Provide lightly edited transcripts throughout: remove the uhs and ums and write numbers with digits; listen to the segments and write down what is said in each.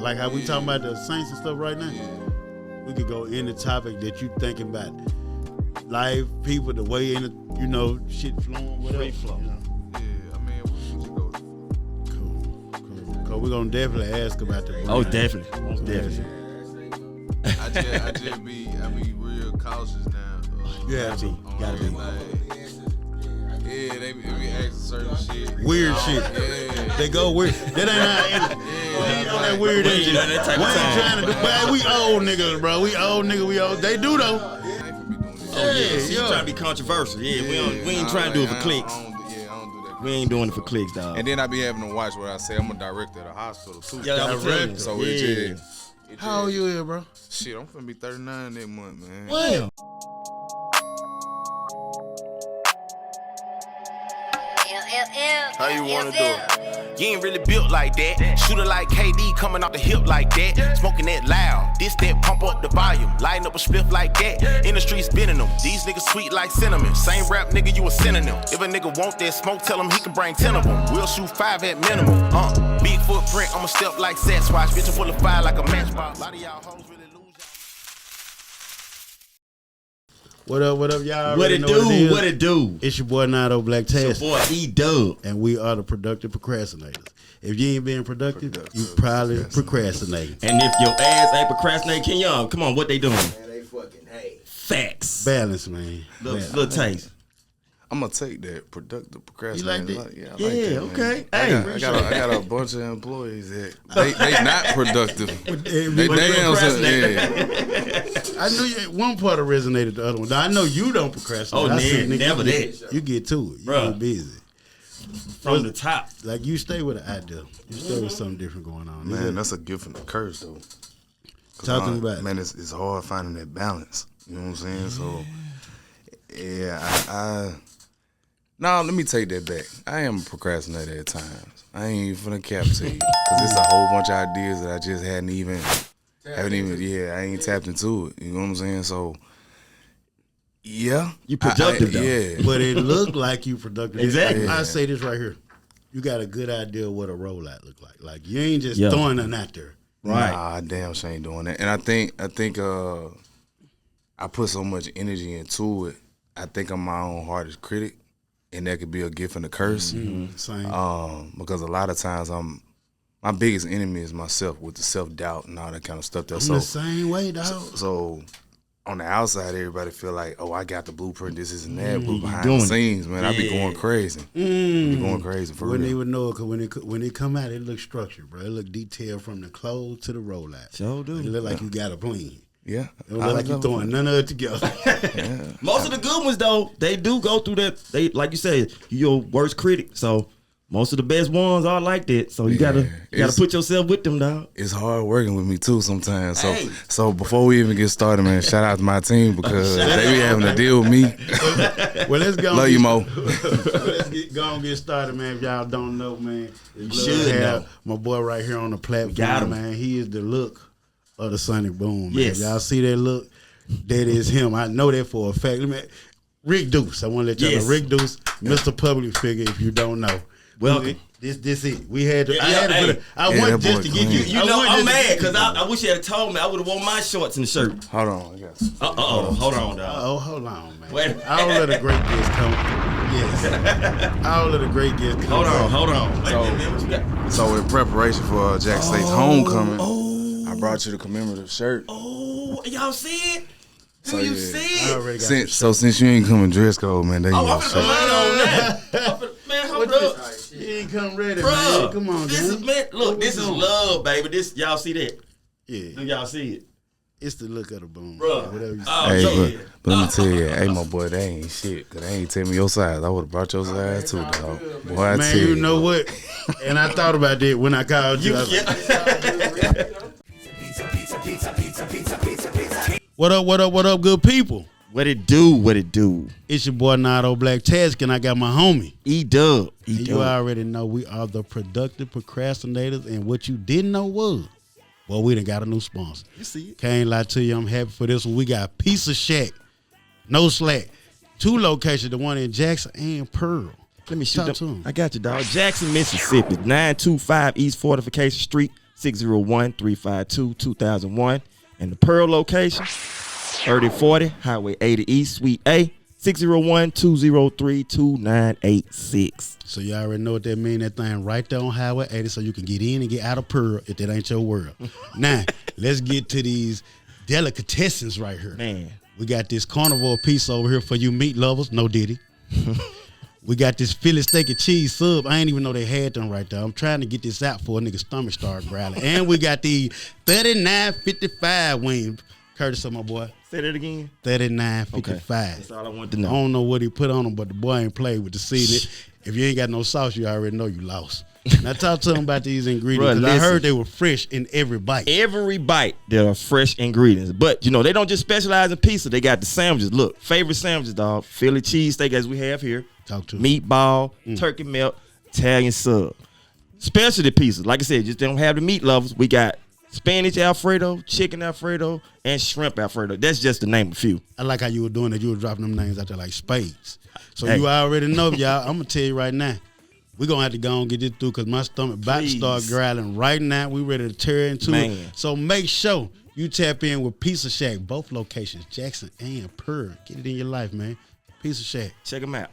Like how we talking about the Saints and stuff right now. We could go any topic that you thinking about. Life, people, the way in the, shit flowing, whatever. Free flow. You know? Yeah, I mean, we should go. Cool. We're gonna definitely ask about the. Oh, definitely. I just be real cautious now. Yeah, gotta be. Yeah, they be asking certain shit. Weird shit. Yeah. They go weird. That ain't how we ain't on that weird energy. We ain't trying to do. Man, we old niggas, bro. We old. They do though. Oh yeah, so you trying to be controversial. Yeah, we ain't trying to do it for clicks. I don't do that. We ain't doing it for clicks, dog. And then I be having to watch what I say. I'm a director at a hospital too. Yeah, I'm telling you. So yeah. How old you here, bro? Shit, I'm finna be 39 next month, man. Well. How you wanna do it? You ain't really built like that. Shooter like KD coming off the hip like that. Smoking that loud. This, that, pump up the volume. Lighting up a spliff like that. In the streets bending them. These niggas sweet like cinnamon. Same rap nigga, you a synonym. If a nigga want that smoke, tell him he can bring 10 of them. We'll shoot 5 at minimum. Big footprint, I'ma step like Sasquatch. Bitch, I'm full of fire like a matchbox. A lot of y'all hoes really lose. What up, y'all? What it do? It's your boy Nardo, Blacktastic. It's your boy Dubb. And we are the productive procrastinators. If you ain't being productive, you probably procrastinating. And if your ass ain't procrastinating, Kenyon, come on, what they doing? Man, they fucking hate. Facts. Balance, man. Little taste. I'm gonna take that productive procrastinating. You like that? Yeah, I like Yeah, that, okay. Man. Hey, I got a bunch of employees that they not productive. They damn procrastinate. I knew one part of resonated the other one. I know you don't procrastinate. Oh, I see, nigga, never that. You get to it. You Bruh. get busy. From the top. Like you stay with an idea. You stay with something different going on. Man, that's a gift and a curse though. Talk to me about it. Man, it's hard finding that balance. You know what I'm saying? So yeah, No, let me take that back. I am a procrastinator at times. I ain't even finna cap to you. Cause it's a whole bunch of ideas that I just I ain't tapped into it. You know what I'm saying? So yeah. You productive though. Yeah. But it looked like you productive. Exactly. I say this right here. You got a good idea of what a rollout look like. Like you ain't just throwing nothing out there. Right. Nah, damn sure ain't doing that. And I think I put so much energy into it. I think I'm my own hardest critic. And that could be a gift and a curse. Mm-hmm. Same. Because a lot of times my biggest enemy is myself with the self-doubt and all that kind of stuff. I'm the same way, dog. So on the outside, everybody feel like, oh, I got the blueprint, this and that. But behind doing the it. scenes, man, I be going crazy. I be going crazy for Wouldn't real. even know it, because when it come out, it look structured, bro. It look detailed from the clothes to the rollout. Sure do. It look like you got a plan. Yeah. It don't look like you throwing none of it together. Most of the good ones though, they do go through that. They like you said, you're your worst critic. So most of the best ones are like that. So you gotta put yourself with them, dog. It's hard working with me too sometimes. So Hey. so before we even get started, man, shout out to my team because they be having to deal with me. Well, let's go. Love you, Mo. Let's go and get started, man. If y'all don't know, man, it's should love to have know. my boy right here on the platform, got him. man. He is the look of the Sonic Boom, man. Yes. Y'all see that look? That is him. I know that for a fact. Rick Deuce. I want to let y'all know. Rick Deuce, Mr. Public Figure, if you don't know. Welcome. This it. We had to. Yeah, I had to hey. put it. I want that just boy to get clean. you. You know I'm mad because I wish you had told me. I would have worn my shorts and shirt. Hold on, I got some. Hold on, dog. Oh, hold on, man. Wait. All of the great guests come. Yes. All of the great guests come. Hold on. Wait a minute, what you got? So in preparation for Jack State's homecoming, I brought you the commemorative shirt. Oh, y'all see it? So, Do you yeah. see I it? already got Since you ain't coming dress code, man, they Oh, I'm gonna finna show. put mine on that. Man, hold up. You ain't come ready, man. Bruh, Come on, this is, man, look, this is love, baby. This, y'all see that? Do Yeah, y'all see it? it's the look of the boom, Bruh. whatever you say. Oh, Hey, yeah. but let me tell you, hey, my boy, they ain't shit. Cause they ain't tell me your size. I would have brought your size too, dog. Boy, I Man, tell you know what? And I thought about that when I called you. I was like, what up, good people? What it do? It's your boy Nardo Blacktastic, and I got my homie. E-Dubb. And you already know we are the productive procrastinators, and what you didn't know was, well, we done got a new sponsor. You see it? Can't lie to you, I'm happy for this one. We got Piece of Shack, no slack. 2 locations, the one in Jackson and Pearl. Let me Talk shoot to him. I got you, dog. Jackson, Mississippi, 925 East Fortification Street, 601-352-2001. And the Pearl location, 3040 Highway 80 East, Suite A, 601-203-2986. So you already know what that mean. That thing right there on Highway 80, so you can get in and get out of Pearl if that ain't your world. Now, let's get to these delicatessens right here. Man. We got this carnivore piece over here for you meat lovers. No Diddy. We got this Philly steak and cheese sub. I ain't even know they had them right there. I'm trying to get this out for a nigga stomach start growling. And we got the 39.55 wings, courtesy of my boy. Say that again. 39.55. Okay. That's all I want to know. I don't know what he put on them, but the boy ain't played with the seed. If you ain't got no sauce, you already know you lost. Now talk to them about these ingredients. Bruh, I heard they were fresh in every bite. Every bite, there are fresh ingredients. But, you know, they don't just specialize in pizza. They got the sandwiches. Look, favorite sandwiches, dog. Philly cheesesteak, as we have here. Talk to Meatball, turkey melt, Italian sub. Specialty pieces. Like I said, just don't have the meat lovers. We got Spanish Alfredo, chicken Alfredo, and shrimp Alfredo. That's just to name a few. I like how you were doing that. You were dropping them names out there like spades. So Hey. you already know, y'all. I'm going to tell you right now. We're going to have to go and get this through because my stomach about to start growling right now. We ready to tear into it. So make sure you tap in with Pizza Shack. Both locations, Jackson and Pearl. Get it in your life, man. Pizza Shack. Check them out.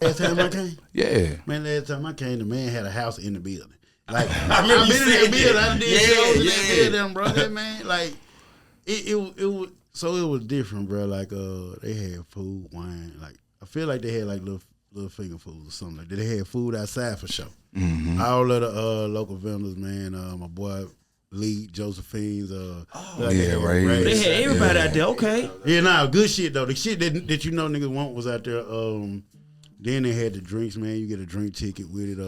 Last time I came? Yeah. Man, last time I came, the man had a house in the building. Like, I remember you been in said the building. that. I did Yeah, shows in yeah. that building, bro. That man, like, it was, so it was different, bro. Like, they had food, wine. Like, I feel like they had, like, little finger foods or something like that. They had food outside for sure. Mm-hmm. All of the local vendors, man. My boy Lee, Josephine's. Yeah, right. They had everybody out there. Okay. Yeah, nah, good shit though. The shit that you know niggas want was out there. Then they had the drinks, man. You get a drink ticket with it.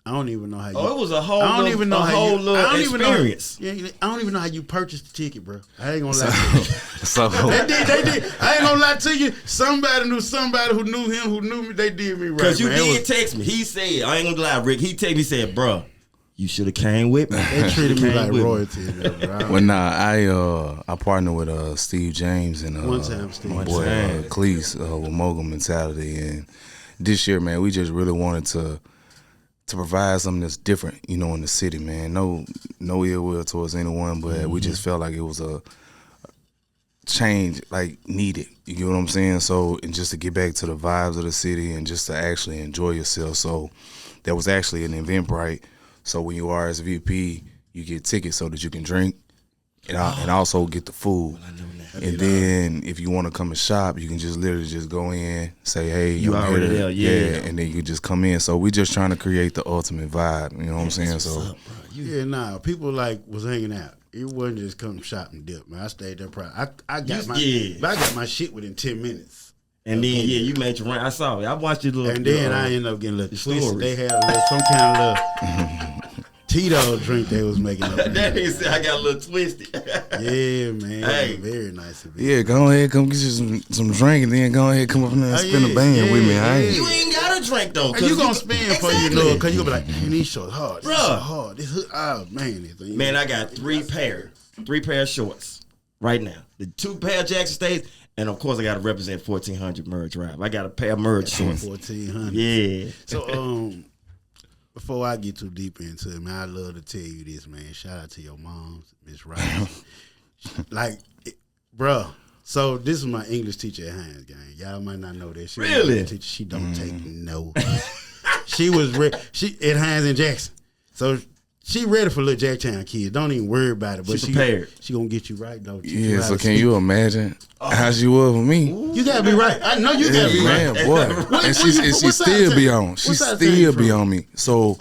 I don't even know how you. Oh, it was a whole. I don't even know how you. I don't experience. even know. Yeah, I don't even know how you purchased the ticket, bro. I ain't gonna lie to you. So They did. I ain't gonna lie to you. Somebody knew somebody who knew him, who knew me. They did me right. Because you man. did text me. He said, I ain't gonna lie, Rick. He texted me, said, bro, you should have came with me. They treated me like with me. royalty, man, bro. well, nah, I partnered with Steve James and One time, Steve. my boy Cleese with Mogul Mentality, and this year, man, we just really wanted to provide something that's different, you know, in the city, man. No ill will towards anyone, but we just felt like it was a change, like, needed. You get what I'm saying? So, and just to get back to the vibes of the city and just to actually enjoy yourself. So, there was actually an Eventbrite. So when you RSVP, you get tickets so that you can drink and also get the food. And then if you want to come and shop, you can just literally just go in, say, hey, You I'm already here. there, yeah. And then you just come in. So we just trying to create the ultimate vibe. You know what I'm saying? So Yeah, nah. People like was hanging out. It wasn't just come shop and dip, man. I stayed there. I got my shit within 10 minutes. And then, you made your run. I saw it. I watched your little. And then I ended up getting a little twisted. stories. They had some kind of little Tito drink they was making up. That nigga said I got a little twisted. Yeah, man. Hey. Very nice of you. yeah, go ahead, come get you some drink, and then go ahead, come up in there and spin a band with me. I ain't. You ain't got a drink, though. And you gonna spin before you know it, because you gonna be like, man, these shorts hard. This Bruh. so hard. Oh, man. Man, I got three pair of shorts right now. The 2 pair of Jackson States, and of course I got to represent 1400 Merge Drive. I got a pair of Merge shorts. 1400. Yeah. So, before I get too deep into it, man, I love to tell you this, man. Shout out to your moms, Miss Rice. Bruh. So this is my English teacher at Hines, gang. Y'all might not know that. She was Really? my English teacher. She don't take no. She was she at Hines and Jackson. So she ready for little Jacktown kids. Don't even worry about it. But She prepared. She gonna get you right though. Yeah, so can you imagine how she was with me? You gotta be right. I know you gotta be right. Man, boy. And she still be on. She still be on me. So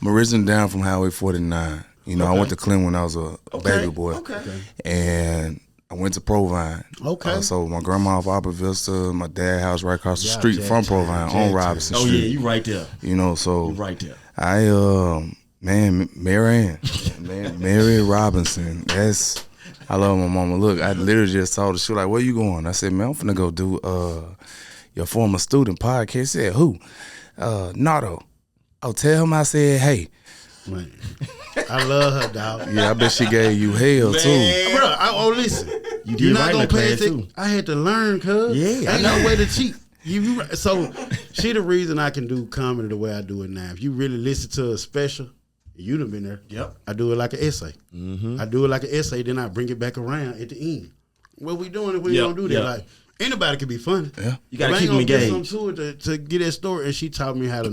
I'm originally down from Highway 49. You know, I went to Clinton when I was a baby boy. Okay. And I went to Provine. Okay. So my grandma off Upper Vista, my dad house right across the street from Provine on Robinson Oh, Street. yeah, you right there. You know, so You right there. Mary Robinson. I love my mama. Look, I literally just told her, she was like, where you going? I said, man, I'm finna go do your former student podcast. She said, who? Nardo. Oh, tell him I said, hey. Man. I love her, dog. Yeah, I bet she gave you hell too. Bro, listen. You You're did not right in gonna that pay class, attention. too. I had to learn, cuz. Yeah, I Ain't no way to cheat. So she the reason I can do comedy the way I do it now. If you really listen to a special, you done been there. Yep. I do it like an essay. I do it like an essay, then I bring it back around at the end. What we doing if we don't do that? Like anybody can be funny. Yeah. You gotta keep them engaged. Something to it to get that story, and she taught me how to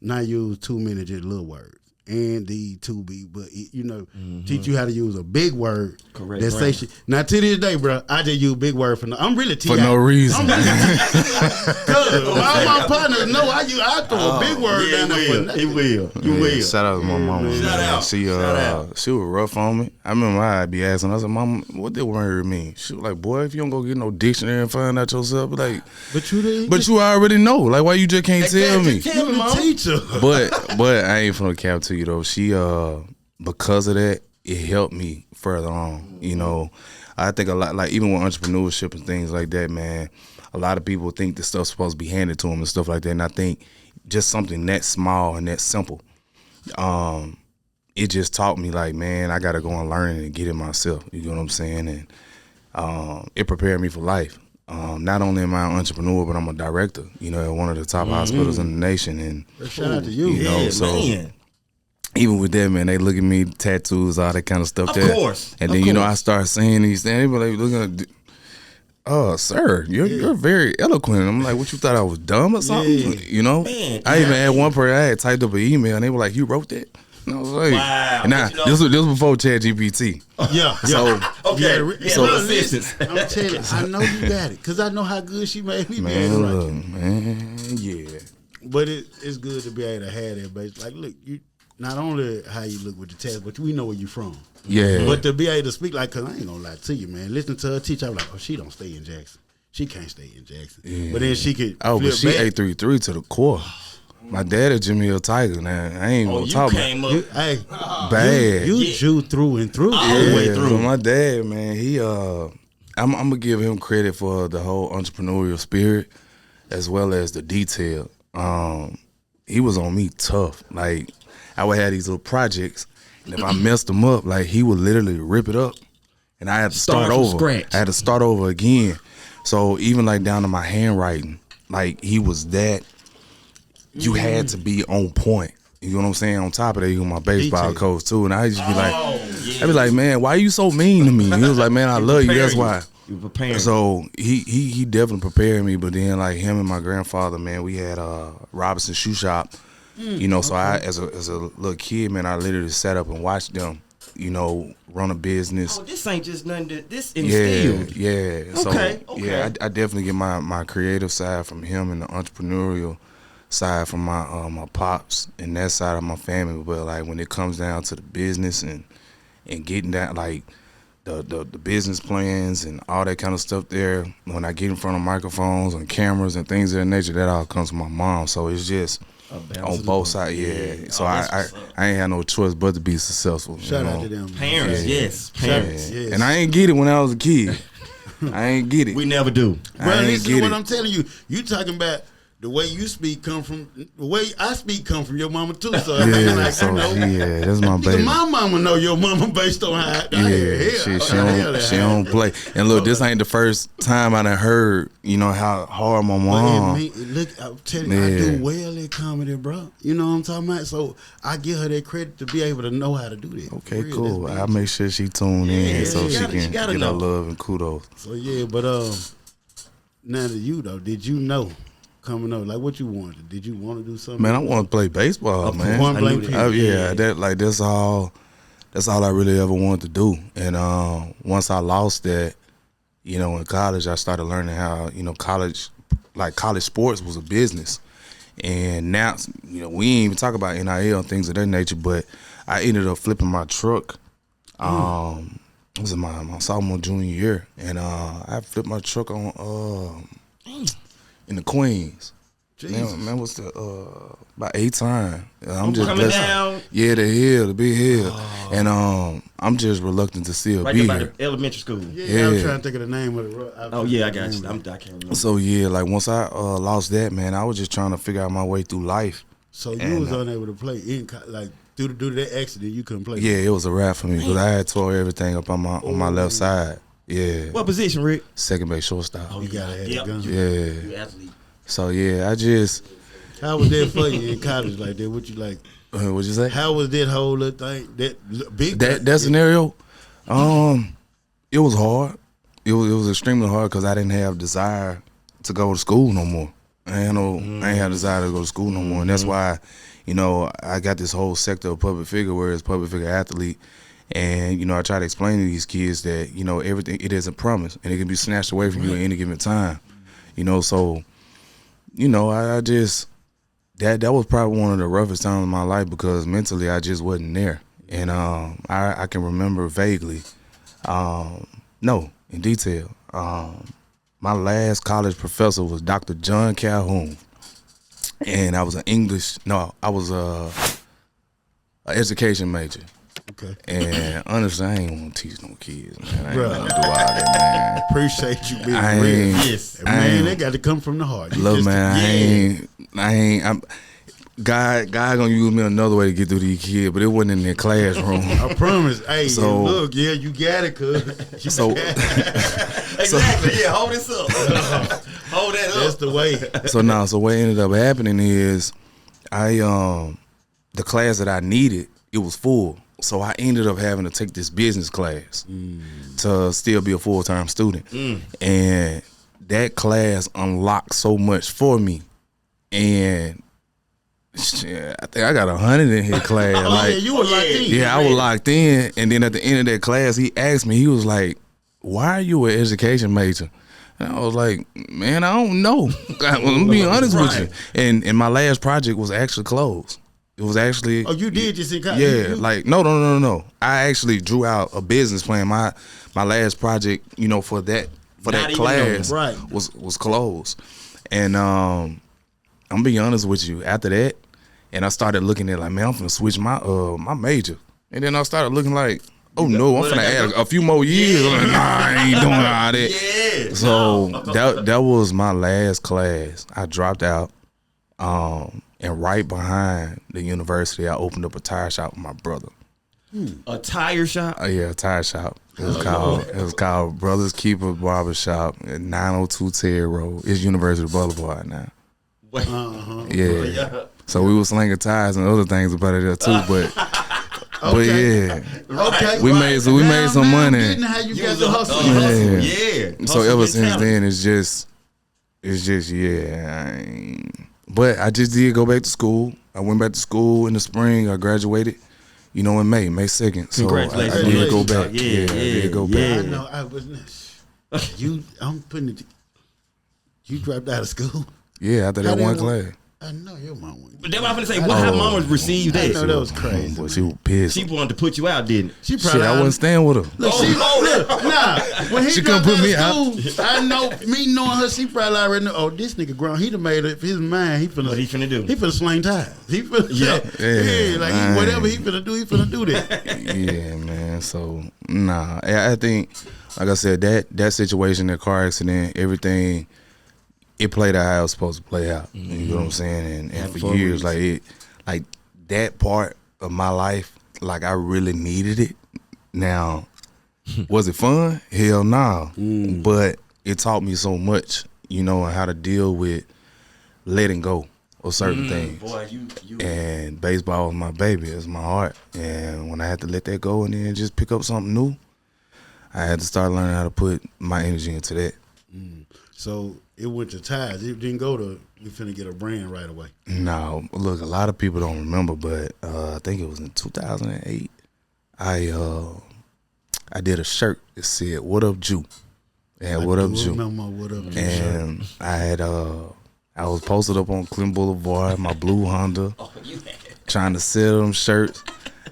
not use too many just little words. And the to be, but teach you how to use a big word. Correct. That say shit. Now to this day, bro, I just use big word for no. I'm really For no reason. Cause all my partners know I throw a big word down there for nothing. He will. You will. Shout out to my mama. Shout out. She was rough on me. I remember I'd be asking. I said, "Mama, what that word mean?" She was like, "Boy, if you don't go get no dictionary and find out yourself, like, But you already know. Like, why you just can't tell me?" Tell me, the Mom. teacher. But I ain't from the cap to you though. She because of that, it helped me further on. You know, I think a lot, like even with entrepreneurship and things like that, man, a lot of people think this stuff's supposed to be handed to them and stuff like that. And I think just something that small and that simple, it just taught me like, man, I gotta go and learn it and get it myself. You know what I'm saying? And it prepared me for life. Not only am I an entrepreneur, but I'm a director, you know, at one of the top hospitals in the nation. And Shout out to you. you know, so man. even with that, man, they look at me, tattoos, all that kind of stuff. Of course. And then, I start saying these things. They be like, looking at, "Oh, sir, you're very eloquent." And I'm like, "What, you thought I was dumb or something?" Yeah. You know? Man, I even had one person, I had typed up an email, and they were like, "You wrote that?" And I was like, Wow. Nah, this was before ChatGPT. Yeah. So, Okay. Yeah, little listen, assistance. I'm telling you, I know you got it because I know how good she made me. man, Right. look, man, yeah. But it's good to be able to have that base. Like, look, you not only how you look with the test, but we know where you from. Yeah. But to be able to speak like, cause I ain't gonna lie to you, man. Listen to her teach, I'm like, oh, she don't stay in Jackson. She can't stay in Jackson. Yeah. But then she could. Oh, but flip she back. 833 to the core. My dad a Jimmy Hill Tiger. Now I ain't gonna talk about came up. Hey, bad. you Jew through and through. All the way Yeah, through. so my dad, man, he I'm gonna give him credit for the whole entrepreneurial spirit as well as the detail. He was on me tough. Like I would have these little projects, and if I messed them up, like he would literally rip it up, and I had to start from over. scratch. I had to start over again. So even like down to my handwriting, like he was that. You had to be on point. You know what I'm saying? On top of that, you were my baseball Detail. coach too, and I just be like, I be like, man, why you so mean to me? He was like, man, I love you. That's why. You preparing. So he definitely prepared me. But then like him and my grandfather, man, we had Robinson Shoe Shop. You know, so I as a little kid, man, I literally sat up and watched them. You know, run a business. Oh, this ain't just nothing. This Yeah, instilled. yeah. So Okay. yeah, I definitely get my creative side from him and the entrepreneurial side from my pops and that side of my family. But like when it comes down to the business and getting that, like the business plans and all that kind of stuff there, when I get in front of microphones and cameras and things of that nature, that all comes from my mom. So it's just on both sides, yeah. So I ain't had no choice but to be successful. Shout you out know? to them. Parents, Yeah. yes. Yeah. Parents. Yes. And I ain't get it when I was a kid. I ain't get it. We never do. Bro, I ain't listen to get what it. I'm telling you. You talking about the way you speak come from the way I speak come from your mama too. So I mean, Yeah, like, so you know, yeah, that's my nigga, baby. my mama know your mama based on how. Yeah, she don't play. And look, this ain't the first time I done heard, how hard my mom. Look, I'm telling you, I Yeah. do well at comedy, bro. You know what I'm talking about? So I give her that credit to be able to know how to do that. Okay, For real, cool. that's I'll big. make sure she tune in so she she gotta- can she gotta get her know. love and kudos. So yeah, but now to you though, did you know coming up like what you wanted? Did you want to do something? Man, I want to play baseball, man. Point I blank knew period. Yeah, that's all I really ever wanted to do. And once I lost that, in college, I started learning how college sports was a business. And now, we ain't even talk about NIL and things of that nature, but I ended up flipping my truck. It was in my sophomore, junior year, and I flipped my truck on in the Queens. Man, what's the about 8 times? I'm just coming blessed. down. Yeah, the big hill, and I'm just reluctant to still Right be there by here. the elementary school. Yeah, I'm Yeah. trying to think of the name of it. Oh yeah, I got you. I can't remember. So yeah, like once I lost that, man, I was just trying to figure out my way through life. So you And, was unable to play due to that accident, you couldn't play. Yeah, it was a wrap for me because I had tore everything up on my left side. Yeah. What position, Rick? Second base shortstop. You gotta have the gun. Yeah. You athlete. So yeah, I just. How was that for you in college like that? What you like? What'd you say? How was that whole little thing? That scenario, it was hard. It was extremely hard because I didn't have desire to go to school no more. I ain't have desire to go to school no more, and that's why, I got this whole sector of public figure, where it's public figure athlete, and I try to explain to these kids that everything, it isn't promised, and it can be snatched away from you at any given time. So, I just. That was probably one of the roughest times in my life because mentally I just wasn't there. And I can remember vaguely, no, in detail, my last college professor was Dr. John Calhoun. And I was I was an education major. Okay. And honestly, I ain't want to teach no kids, man. I ain't gonna do all that, man. Appreciate you being real. Yes. Man, they got to come from the heart. Look, man, God gonna use me another way to get through these kids, but it wasn't in their classroom. I promise. Hey, so, look, you got it, cuz. Exactly. Yeah, hold this up. Hold that up. That's the way. So what ended up happening is, the class that I needed, it was full. So I ended up having to take this business class to still be a full-time student. And that class unlocked so much for me. And shit, I think I got 100 in his class. You were locked in. Yeah, I was locked in. And then at the end of that class, he asked me, he was like, why are you an education major? And I was like, man, I don't know. I'm being honest with you. And my last project was actually closed. It was actually. Oh, you did just in college? Yeah, no. I actually drew out a business plan. My last project, for that class was closed. And I'm being honest with you. After that, and I started looking at like, man, I'm finna switch my major. And then I started looking like, oh no, I'm finna add a few more years. I'm like, nah, I ain't doing all that. Yeah. So that was my last class. I dropped out. And right behind the university, I opened up a tire shop with my brother. A tire shop? Yeah, a tire shop. It was called Brothers Keeper Barber Shop at 902 Terry Road. It's University Boulevard now. Yeah. So we was slinging tires and other things about it there too, but yeah. Okay. We made some money. How you got the hustle? Yeah. So ever since then, it's just But I just did go back to school. I went back to school in the spring. I graduated, in May 2nd. So Congratulations. I did go back. I did go back. I know. I wasn't. I'm putting it. You dropped out of school. Yeah, after that one class. I know your mom went. But that's what I'm finna say. How mama received that? I know that was crazy. Boy, she was pissed. She wanted to put you out, didn't she? Probably. Shit, I wasn't staying with her. Look, when he she couldn't put me out. I know, me knowing her, she probably already know. Oh, this nigga grown. He done made up his mind. what he finna do? He finna sling tires. He finna, whatever he finna do, he finna do that. Yeah, man. So I think, like I said, that situation, that car accident, everything. It played out how it was supposed to play out. You know what I'm saying? And for years, like that part of my life, like I really needed it. Now, was it fun? Hell no. But it taught me so much, and how to deal with letting go of certain things. Boy, And baseball was my baby. It was my heart. And when I had to let that go and then just pick up something new, I had to start learning how to put my energy into that. So it went to tires. It didn't go to we finna get a brand right away. No, look, a lot of people don't remember, but I think it was in 2008. I did a shirt that said "What Up, Jew?" And "What Up, Jew?" Remember What Up, Jew? And I had I was posted up on Clinton Boulevard, my blue Honda, trying to sell them shirts.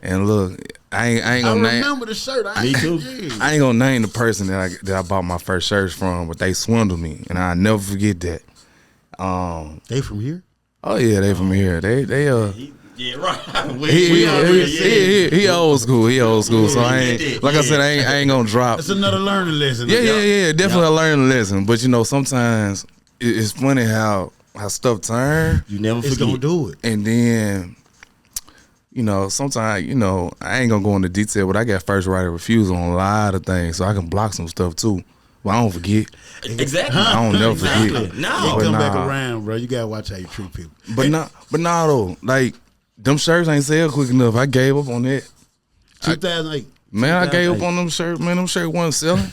And look, I ain't gonna name. I remember the shirt. Me too. I ain't gonna name the person that I bought my first shirts from, but they swindled me, and I'll never forget that. They from here? Oh yeah, they from here. They Yeah, right. He old school. He old school. So I ain't I said I ain't gonna drop. It's another learning lesson. Yeah. Definitely a learning lesson. But sometimes it's funny how stuff turn. You never forget. It's gonna do it. And then you know, sometimes, you know, I ain't gonna go into detail, but I got first right of refusal on a lot of things, so I can block some stuff too. Well, I don't forget. Exactly. I don't never forget. No. You come back around, bro. You gotta watch how you treat people. But nah though. Like, them shirts ain't sell quick enough. I gave up on that. 2008. Man, I gave up on them shirts. Man, them shirts wasn't selling.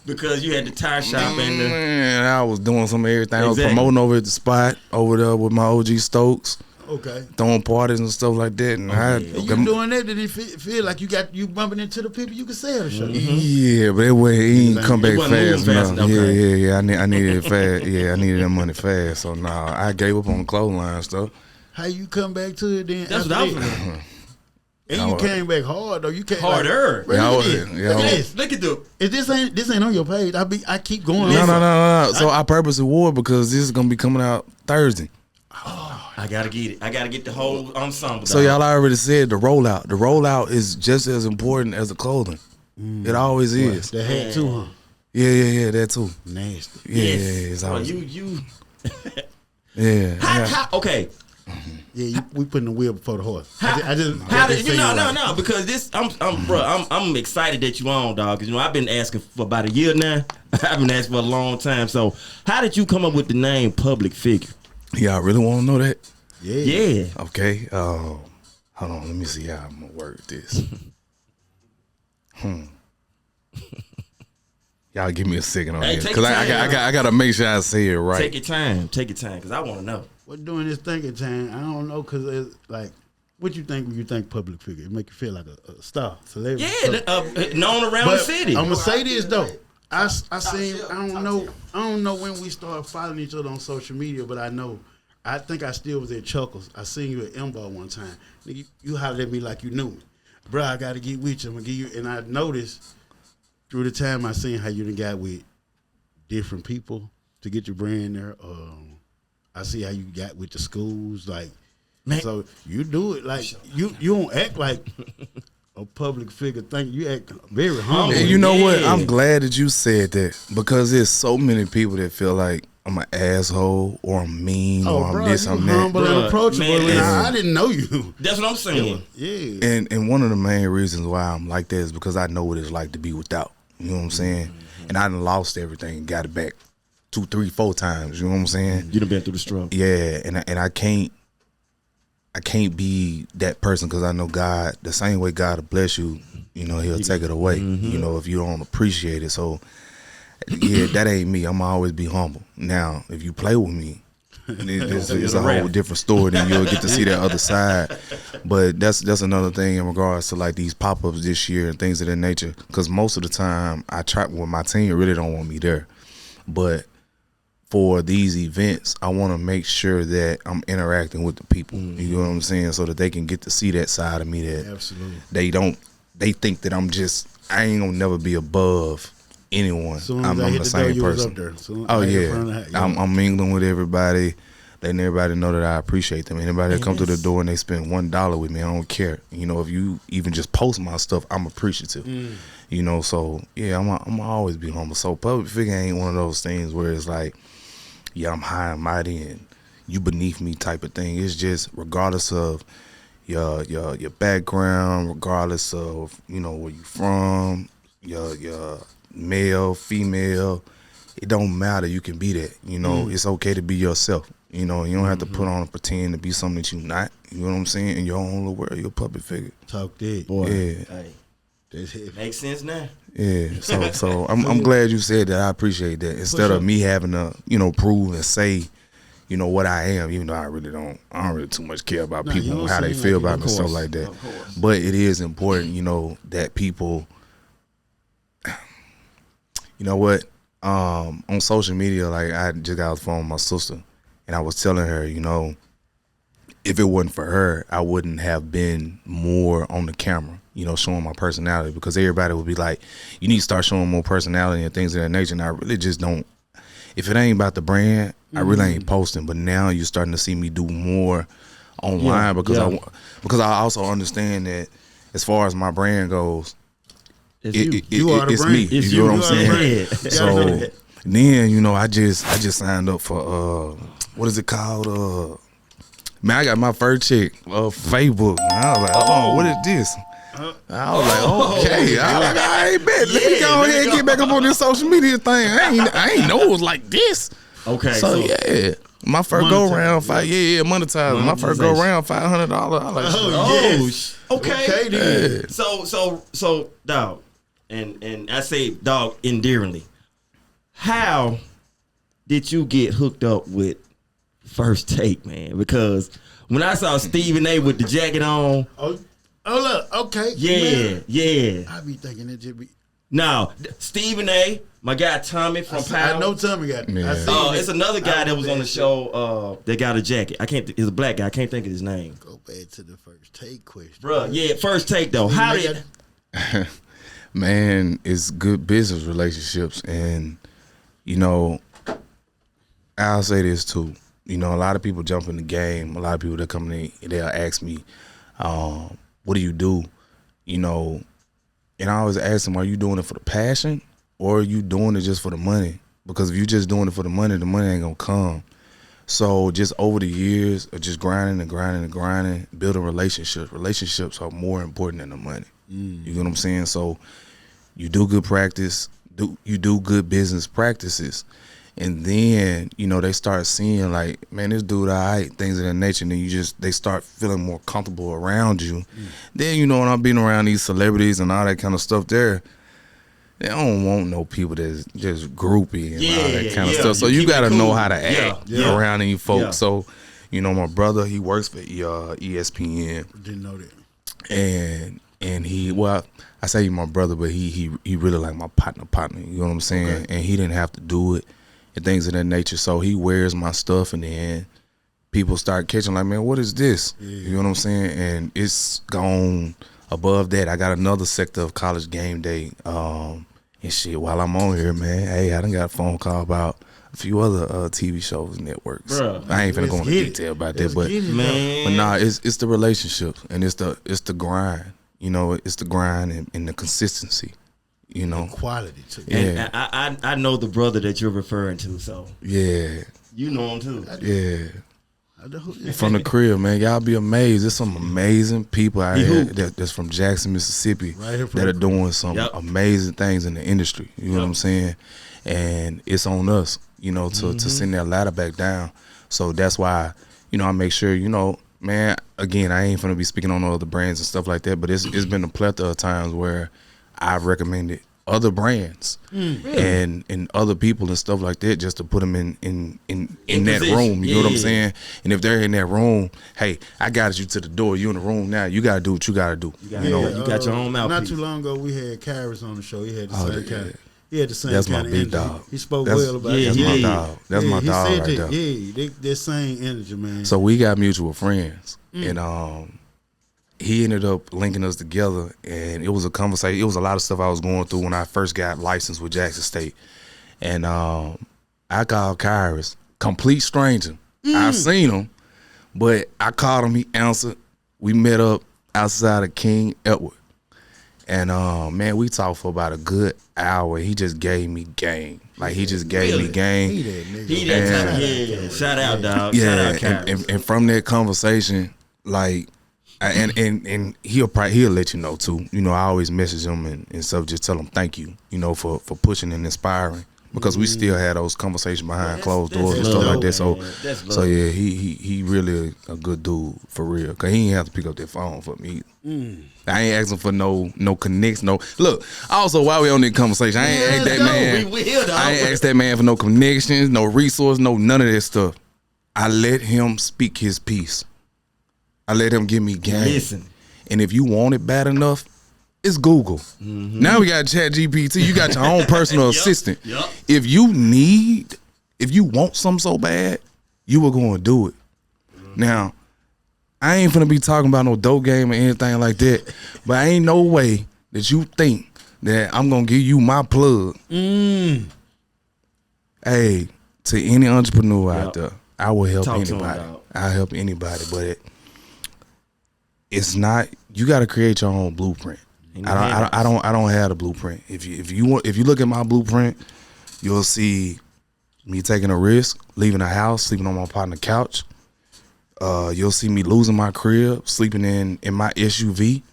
Because you had the tire shop and the... Man, I was doing some everything. I was Exactly. promoting over at the spot over there with my OG Stokes. Okay. Throwing parties and stuff like that. And You doing that? Did it feel like you bumping into the people you could sell the show? Yeah, but he ain't come back fast enough. Okay. Yeah. I needed it fast. Yeah, I needed that money fast. So I gave up on the clothesline stuff. How you come back to it then? That's what I was And you came back hard though. You came harder. Look at this. Look at the... This ain't on your page. I keep going. No. So I purposely wore it because this is gonna be coming out Thursday. I gotta get it. I gotta get the whole ensemble. So y'all already said the rollout. The rollout is just as important as the clothing. It always is. The hat too, huh? Yeah, that too. Nasty. Yeah, Yes. it's always. You. Yeah. How, okay. Yeah, we putting the wheel before the horse. How did you? No. Because this, I'm excited that you on, dog. Because I've been asking for about a year now. I've been asking for a long time. So, how did you come up with the name Public Figure? Y'all really want to know that? Yeah. Okay. Hold on. Let me see how I'm gonna word this. Y'all give me a second on this because I gotta make sure I say it right. Take your time, because I want to know. What doing this thinking time? I don't know, because it's like, what you think when you think public figure? It make you feel like a star, celebrity. Yeah, known around the city. I'm gonna say this though. I seen. I don't know when we started following each other on social media, but I think I still was at Chuckles. I seen you at Embo one time. Nigga, you hollered at me like you knew me. Bro, I gotta get with you. I'm gonna give you. And I noticed through the time I seen how you done got with different people to get your brand there. I see how you got with the schools, like, man. So you do it like you don't act like a public figure. You act very humble. And you know what? I'm glad that you said that because there's so many people that feel like I'm an asshole or I'm mean or I'm this, I'm that. Humble and approachable. I didn't know you. That's what I'm saying. Yeah. And one of the main reasons why I'm like that is because I know what it's like to be without. You know what I'm saying? And I done lost everything and got it back 2, 3, 4 times. You know what I'm saying? You done been through the struggle. Yeah, and I can't be that person because I know God, the same way God will bless you, you know, He'll take it away. You know, if you don't appreciate it. So yeah, that ain't me. I'm always be humble. Now, if you play with me, it's a whole different story. Then you'll get to see that other side. But that's another thing in regards to like these pop-ups this year and things of that nature. Because most of the time, I try with my team really don't want me there, but for these events, I want to make sure that I'm interacting with the people. You know what I'm saying, so that they can get to see that side of me that absolutely they think that I ain't gonna never be above anyone. I'm the same person. I'm mingling with everybody, letting everybody know that I appreciate them. Anybody that come through the door and they spend $1 with me, I don't care. You know, if you even just post my stuff, I'm appreciative. You know, so yeah, I'm always be humble. So public figure ain't one of those things where it's like, yeah, I'm high and mighty and you beneath me type of thing. It's just regardless of your background, regardless of, you know, where you from, your male, female, it don't matter. You can be that. You know, it's okay to be yourself. You know, you don't have to put on and pretend to be something that you're not. You know what I'm saying? In your own little world, you're a public figure. Talk that. Boy. Yeah. Hey, makes sense now. Yeah, so I'm glad you said that. I appreciate that. Instead of me having to, you know, prove and say, you know, what I am, even though I don't really too much care about people and how they feel about me and stuff like that. But it is important, you know, that people, you know what, on social media, like I just got off the phone with my sister and I was telling her, you know, if it wasn't for her, I wouldn't have been more on the camera, you know, showing my personality, because everybody would be like, you need to start showing more personality and things of that nature. And I really just don't. If it ain't about the brand, I really ain't posting. But now you're starting to see me do more online because I also understand that as far as my brand goes, it's me. You know what I'm saying? So then, you know, I just signed up for what is it called? Man, I got my first check of Facebook. And I was like, oh, what is this? I was like, okay. I was like, I ain't bet. Let me go ahead and get back up on this social media thing. I ain't know it was like this. Okay. So yeah. My first go round, monetize. My first go round, $500. I like, yes. Okay. Then. So, dog, and I say, dog, endearingly. How did you get hooked up with First Take, man? Because when I saw Stephen A. with the jacket on, Oh, look, okay. Yeah. I be thinking it just be. No, Stephen A., my guy Tommy from Power. I know Tommy got it. Yeah. It's another guy that was on the show that got a jacket. He's a black guy. I can't think of his name. Go back to the First Take question. Bruh, yeah, First Take, though. How did... man, it's good business relationships. And, you know, I'll say this too. You know, a lot of people jump in the game. A lot of people that come in, they'll ask me, what do you do? You know, and I always ask them, are you doing it for the passion or are you doing it just for the money? Because if you're just doing it for the money ain't gonna come. So just over the years of just grinding, building relationships. Relationships are more important than the money. You know what I'm saying? So you do good practice, you do good business practices. And then, you know, they start seeing like, man, this dude, all right, things of that nature. And then they start feeling more comfortable around you. Then, you know, when I'm being around these celebrities and all that kind of stuff there, they don't want no people that's just groupie and all that kind of stuff. So you got to know how to act around these folks. Yeah. So, you know, my brother, he works for ESPN. Didn't know that. And he, well, I say he's my brother, but he really like my partner. You know what I'm saying? Okay. And he didn't have to do it and things of that nature. So he wears my stuff, and then people start catching like, man, what is this? Yeah. You know what I'm saying? And it's gone above that. I got another sector of College Game Day. And shit, while I'm on here, man, hey, I done got a phone call about a few other TV shows and networks. Bruh, I ain't finna go into detail about that, but nah, it's the relationship and it's the grind. You know, it's the grind and the consistency. You know, the quality too. Yeah, and I know the brother that you're referring to, so yeah, you know him too. Yeah, from the crib, man. Y'all be amazed. There's some amazing people out here that's from Jackson, Mississippi, that are doing some amazing things in the industry. You know what I'm saying? And it's on us, you know, to send that ladder back down. So that's why, you know, I make sure, you know, man. Again, I ain't finna be speaking on other brands and stuff like that, but it's been a plethora of times where I've recommended other brands and other people and stuff like that just to put them in that room. You know what I'm saying? And if they're in that room, hey, I got you to the door. You in the room now. You got to do what you got to do. You got your own mouthpiece. Not too long ago, we had Kyrus on the show. He had the same kind of. He had the same That's kind my of big energy. dog. He spoke well about it. That's my dog. That's my dog right there. Yeah, that same energy, man. So we got mutual friends, and he ended up linking us together, and it was a conversation. It was a lot of stuff I was going through when I first got licensed with Jackson State, and I called Kyrus, complete stranger. I seen him, but I called him. He answered. We met up outside of King Edward. And man, we talked for about a good hour. He just gave me game. Like he just gave me game. He that type. Shout out, dog. Yeah, Shout out, and from that conversation, like, and he'll let you know too. You know, I always message him and stuff. Just tell him thank you. You know, for pushing and inspiring. Because we still had those conversations behind closed doors and stuff like that. So yeah, he really a good dude for real. Cause he ain't have to pick up that phone for me. I ain't asking for no connects. No, look. Also, while we on that conversation, I ain't asked that man. I ain't asked that man for no connections, no resource, no none of that stuff. I let him speak his piece. I let him give me game. Listen. And if you want it bad enough, it's Google. Now we got ChatGPT. You got your own personal assistant. If you want something so bad, you were going to do it. Now, I ain't finna be talking about no dope game or anything like that, but ain't no way that you think that I'm going to give you my plug. Hey, to any entrepreneur out there, I will help anybody. I'll help anybody, but it's not, you got to create your own blueprint. I don't have the blueprint. If you look at my blueprint, you'll see me taking a risk, leaving the house, sleeping on my partner's couch, You'll see me losing my crib, sleeping in my SUV.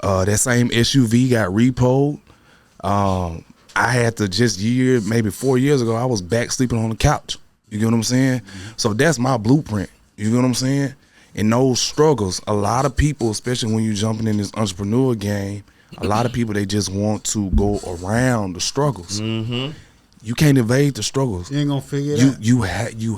That same SUV got repoed. I had to maybe 4 years ago, I was back sleeping on the couch. You get what I'm saying? So that's my blueprint. You get what I'm saying? In those struggles, a lot of people, especially when you're jumping in this entrepreneur game, a lot of people, they just want to go around the struggles. You can't evade the struggles. You ain't gonna figure it out. You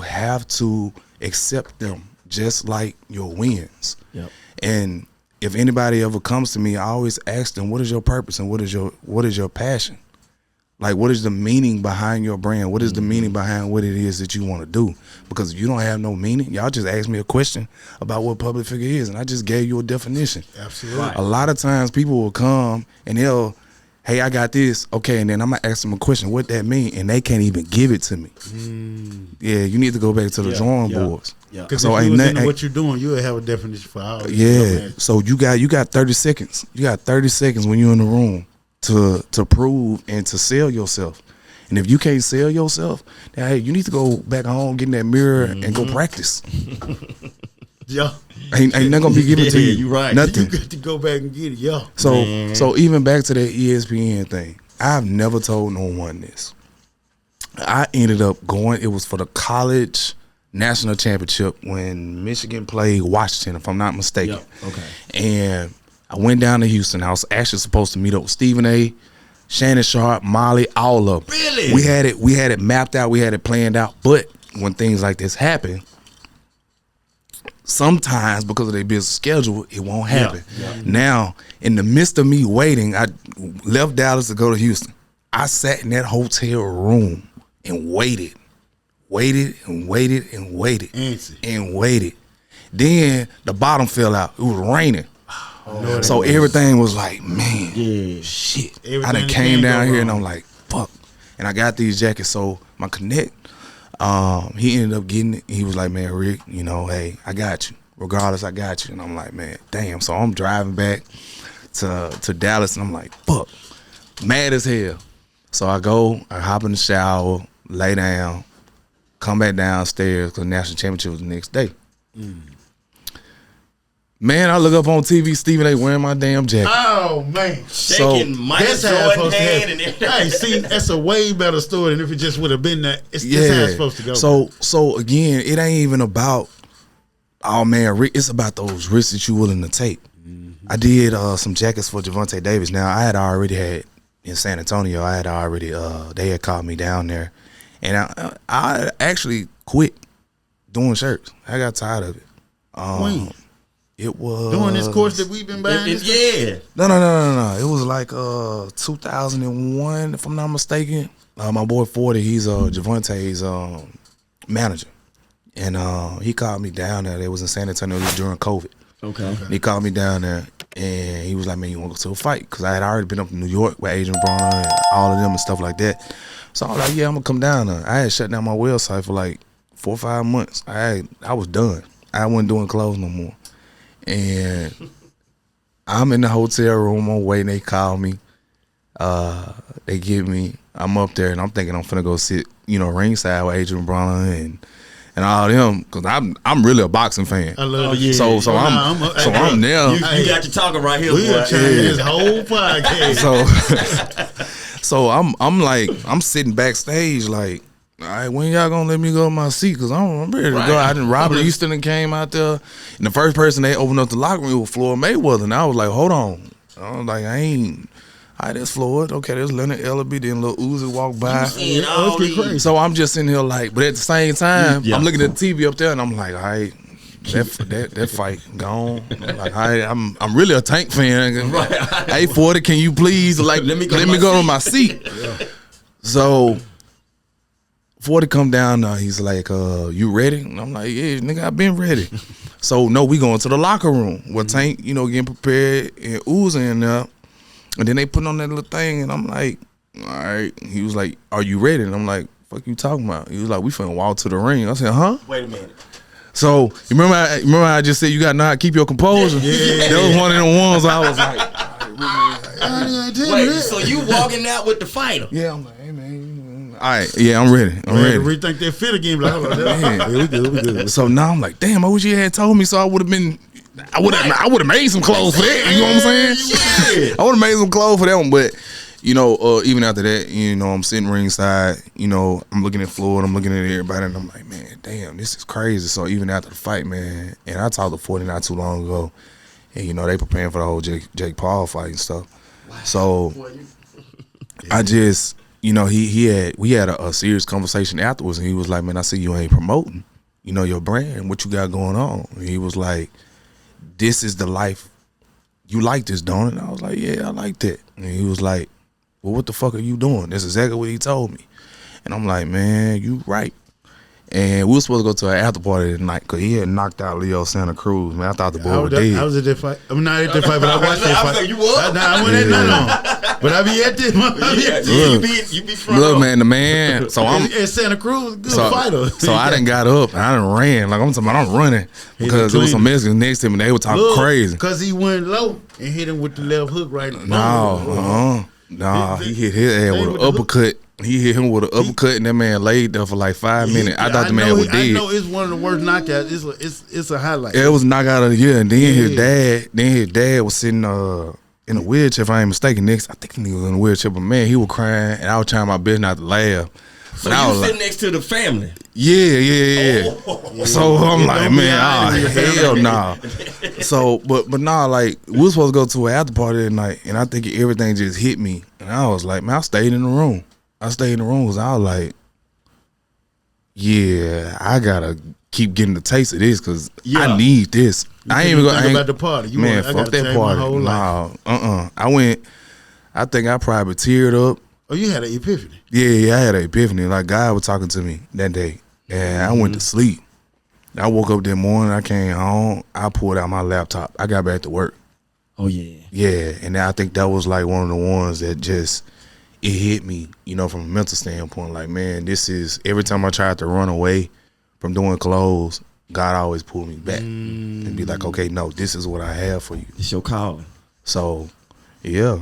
have to accept them just like your wins. Yep. And if anybody ever comes to me, I always ask them, what is your purpose and what is your passion? Like, what is the meaning behind your brand? What is the meaning behind what it is that you want to do? Because if you don't have no meaning, y'all just asked me a question about what public figure is, and I just gave you a definition. Absolutely. A lot of times people will come and they'll, hey, I got this. Okay, and then I'm going to ask them a question, what that mean? And they can't even give it to me. Yeah, you need to go back to the drawing boards. Because if you was into what you're doing, you would have a definition for all. So you got 30 seconds. You got 30 seconds when you're in the room to prove and to sell yourself. And if you can't sell yourself, then hey, you need to go back home, get in that mirror, and go practice. Yeah, ain't not gonna be given to you. You right. Nothing. You got to go back and get it. Yeah. So even back to that ESPN thing, I've never told no one this. I ended up going. It was for the college national championship when Michigan played Washington, if I'm not mistaken. Yep. Okay. And I went down to Houston. I was actually supposed to meet up with Stephen A., Shannon Sharp, Molly, all of them. Really? We had it mapped out. We had it planned out. But when things like this happen, sometimes because of their busy schedule, it won't happen. Yeah. Now, in the midst of me waiting, I left Dallas to go to Houston. I sat in that hotel room and waited and waited. Then the bottom fell out. It was raining. So everything was like, man, shit. I done came down here and I'm like, fuck. And I got these jackets. So my connect, he ended up getting it. He was like, man, Rick, hey, I got you. Regardless, I got you. And I'm like, man, damn. So I'm driving back to Dallas and I'm like, fuck, mad as hell. So I hop in the shower, lay down, come back downstairs because the national championship was the next day. Man, I look up on TV, Stephen A. wearing my damn jacket. Oh, man. Shaking Michael Jordan's hand and everything. Hey, see, that's a way better story than if it just would have been that. That's how it's supposed to go. So again, it ain't even about, oh, man, Rick, it's about those risks that you're willing to take. I did some jackets for Javante Davis. Now, I had already had, in San Antonio, they had called me down there. And I actually quit doing shirts. I got tired of it. When? It was during this course that we've been buying. No. It was like 2001, if I'm not mistaken. My boy 40, he's Javante's manager, and he called me down there. It was in San Antonio. It was during COVID. Okay. He called me down there, and he was like, "Man, you want to go to a fight?" Because I had already been up in New York with Adrian Bronner and all of them and stuff like that. So I was like, "Yeah, I'm gonna come down there." I had shut down my website for like 4 or 5 months. I was done. I wasn't doing clothes no more. And I'm in the hotel room, I'm waiting, they call me. They give me, I'm up there and I'm thinking I'm finna go sit, ringside with Adrian Bronner and all them, because I'm really a boxing fan. I love it. So I'm there. You got your talking right here, boy. This whole podcast. So I'm sitting backstage like, all right, when y'all gonna let me go to my seat? Because I'm ready to go. I didn't. Robert Easton came out there, and the first person they opened up the locker room was Floyd Mayweather, and I was like, hold on. I was like, that's Floyd. Okay, there's Leonard Ellaby. Then Lil Uzi walked by. So I'm just sitting here like, but at the same time, I'm looking at the TV up there, and I'm like, all right, that fight gone. Like, I'm really a Tank fan. Hey, 40, can you please let me go to my seat? So 40 come down, he's like, you ready? And I'm like, yeah, nigga, I've been ready. So, no, we going to the locker room where Tank, getting prepared and Uzi in there. And then they put on that little thing, and I'm like, all right. He was like, are you ready? And I'm like, fuck you talking about? He was like, we finna walk to the ring. I said, huh? Wait a minute. So, you remember I just said you got to know how to keep your composure? Yeah. That was one of the ones I was like, wait, so you walking out with the fighter? Yeah, I'm like, hey, man. right, yeah, I'm ready. I'm ready. Rethink that fit again. Like, yeah, we good. So now I'm like, damn, I wish you had told me, so I would have made some clothes for that. You know what I'm saying? I would have made some clothes for that one, but. You know, even after that, you know, I'm sitting ringside, you know, I'm looking at Floyd, I'm looking at everybody, and I'm like, man, damn, this is crazy. So even after the fight, man, and I talked to 40 not too long ago, and, you know, they preparing for the whole Jake Paul fight and stuff. Wow. So I just, you know, we had a serious conversation afterwards, and he was like, man, I see you ain't promoting, you know, your brand, what you got going on. And he was like, this is the life. You like this, don't it? And I was like, yeah, I like that. And he was like, well, what the fuck are you doing? That's exactly what he told me. And I'm like, man, you right. And we were supposed to go to an after party tonight because he had knocked out Leo Santa Cruz. Man, I thought the boy was dead. I was at that fight. I'm not at that fight, but I watched that fight. You was? I went at none. But I be at this. You be front Look, row. man, the man. So I'm at Santa Cruz, good fighter. So I done got up and I done ran. Like I'm talking about, I'm running because there was some Mexicans next to him and they were talking crazy. Because he went low and hit him with the left hook right now. No, he hit his ass with an uppercut. He hit him with an uppercut, and that man laid there for like 5 minutes. I thought the man was dead. I know it's one of the worst knockouts. It's a highlight. It was a knockout of the year, and then his dad was sitting in a wheelchair, if I ain't mistaken. I think he was in a wheelchair, but man, he was crying, and I was trying my best not to laugh. So you sitting next to the family? Yeah. Oh. So I'm like, man, hell nah. So, but nah, like we were supposed to go to an after party that night, and I think everything just hit me, and I was like, man, I stayed in the room. Because I was like, yeah, I gotta keep getting the taste of this because I need this. I ain't even going about the party. Fuck that party. Nah, I think I probably teared up. Oh, you had an epiphany. Yeah, I had an epiphany. Like God was talking to me that day, and I went to sleep. I woke up that morning. I came home. I pulled out my laptop. I got back to work. Oh yeah. Yeah, and I think that was like one of the ones that just. It hit me, you know, from a mental standpoint. Like, man, this is every time I tried to run away from doing clothes, God always pulled me back and be like, okay, no, this is what I have for you. It's your calling. So, yeah,